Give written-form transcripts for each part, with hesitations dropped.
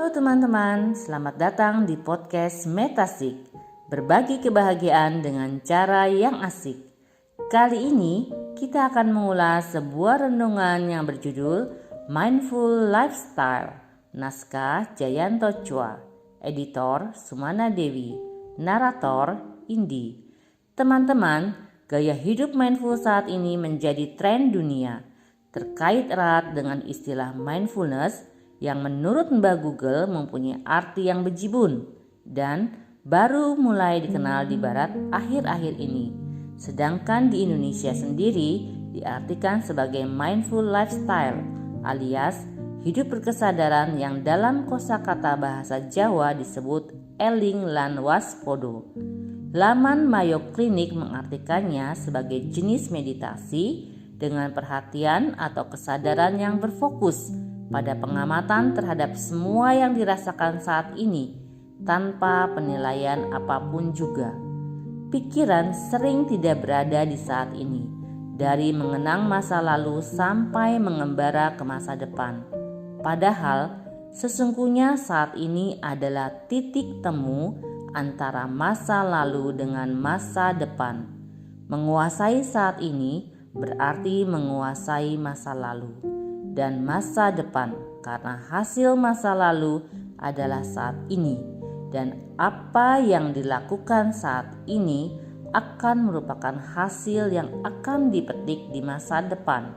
Halo teman-teman, selamat datang di podcast Metasik. Berbagi kebahagiaan dengan cara yang asik. Kali ini kita akan mengulas sebuah renungan yang berjudul Mindful Lifestyle. Naskah Jayanto Chua, editor Sumana Dewi, narator Indi. Teman-teman, gaya hidup mindful saat ini menjadi tren dunia. Terkait erat dengan istilah mindfulness yang menurut Mbak Google mempunyai arti yang bejibun dan baru mulai dikenal di barat akhir-akhir ini. Sedangkan di Indonesia sendiri diartikan sebagai mindful lifestyle alias hidup berkesadaran yang dalam kosakata bahasa Jawa disebut eling lan waspodo. Laman Mayo Clinic mengartikannya sebagai jenis meditasi dengan perhatian atau kesadaran yang berfokus pada pengamatan terhadap semua yang dirasakan saat ini tanpa penilaian apapun juga. Pikiran sering tidak berada di saat ini, dari mengenang masa lalu sampai mengembara ke masa depan. Padahal sesungguhnya saat ini adalah titik temu antara masa lalu dengan masa depan. Menguasai saat ini berarti menguasai masa lalu dan masa depan, karena hasil masa lalu adalah saat ini, dan apa yang dilakukan saat ini akan merupakan hasil yang akan dipetik di masa depan.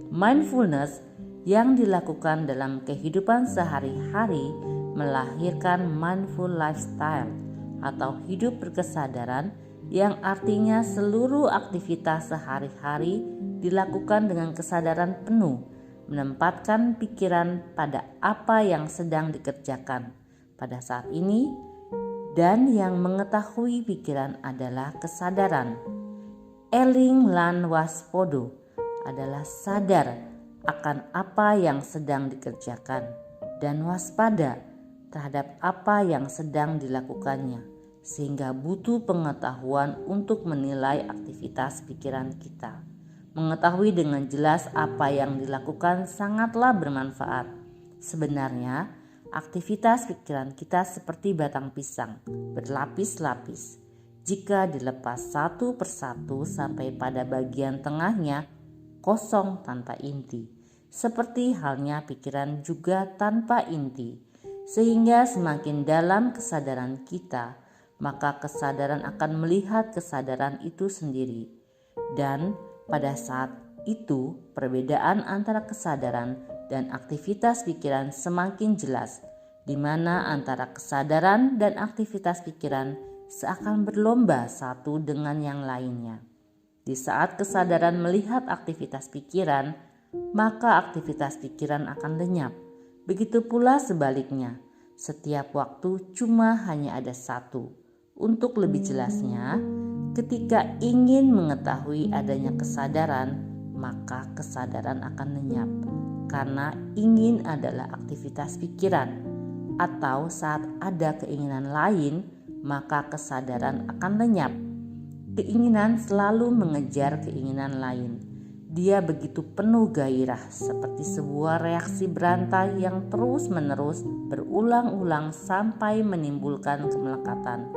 Mindfulness yang dilakukan dalam kehidupan sehari-hari melahirkan mindful lifestyle atau hidup berkesadaran, yang artinya seluruh aktivitas sehari-hari dilakukan dengan kesadaran penuh, menempatkan pikiran pada apa yang sedang dikerjakan pada saat ini, dan yang mengetahui pikiran adalah kesadaran. Eling lan waspodo adalah sadar akan apa yang sedang dikerjakan dan waspada terhadap apa yang sedang dilakukannya, sehingga butuh pengetahuan untuk menilai aktivitas pikiran kita. Mengetahui dengan jelas apa yang dilakukan sangatlah bermanfaat. Sebenarnya, aktivitas pikiran kita seperti batang pisang, berlapis-lapis. Jika dilepas satu persatu sampai pada bagian tengahnya, kosong tanpa inti. Seperti halnya pikiran juga tanpa inti. Sehingga semakin dalam kesadaran kita, maka kesadaran akan melihat kesadaran itu sendiri. Dan pada saat itu, perbedaan antara kesadaran dan aktivitas pikiran semakin jelas, di mana antara kesadaran dan aktivitas pikiran seakan berlomba satu dengan yang lainnya. Di saat kesadaran melihat aktivitas pikiran, maka aktivitas pikiran akan lenyap. Begitu pula sebaliknya, setiap waktu cuma hanya ada satu. Untuk lebih jelasnya, ketika ingin mengetahui adanya kesadaran, maka kesadaran akan lenyap. Karena ingin adalah aktivitas pikiran, atau saat ada keinginan lain, maka kesadaran akan lenyap. Keinginan selalu mengejar keinginan lain. Dia begitu penuh gairah, seperti sebuah reaksi berantai yang terus-menerus berulang-ulang sampai menimbulkan kemelekatan.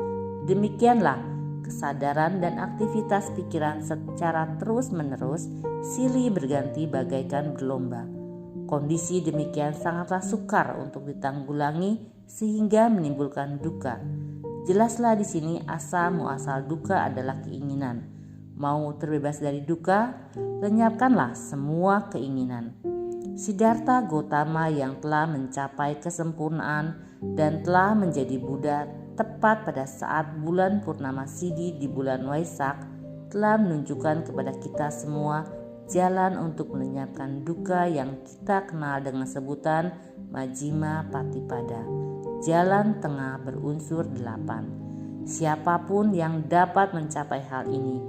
Demikianlah kesadaran dan aktivitas pikiran secara terus-menerus silih berganti bagaikan berlomba. Kondisi demikian sangatlah sukar untuk ditanggulangi sehingga menimbulkan duka. Jelaslah di sini asal muasal duka adalah keinginan. Mau terbebas dari duka, lenyapkanlah semua keinginan. Siddhartha Gautama yang telah mencapai kesempurnaan dan telah menjadi Buddha tepat pada saat bulan Purnama Sidhi di bulan Waisak telah menunjukkan kepada kita semua jalan untuk melenyapkan duka yang kita kenal dengan sebutan Majjhima Patipada, jalan tengah berunsur 8. Siapapun yang dapat mencapai hal ini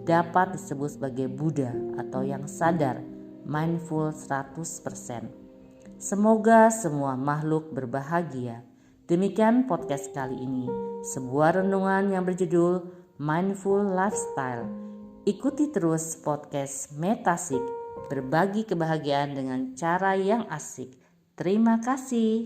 dapat disebut sebagai Buddha atau yang sadar, mindful 100%. Semoga semua makhluk berbahagia. Demikian podcast kali ini, sebuah renungan yang berjudul Mindful Lifestyle. Ikuti terus podcast Metasik, berbagi kebahagiaan dengan cara yang asik. Terima kasih.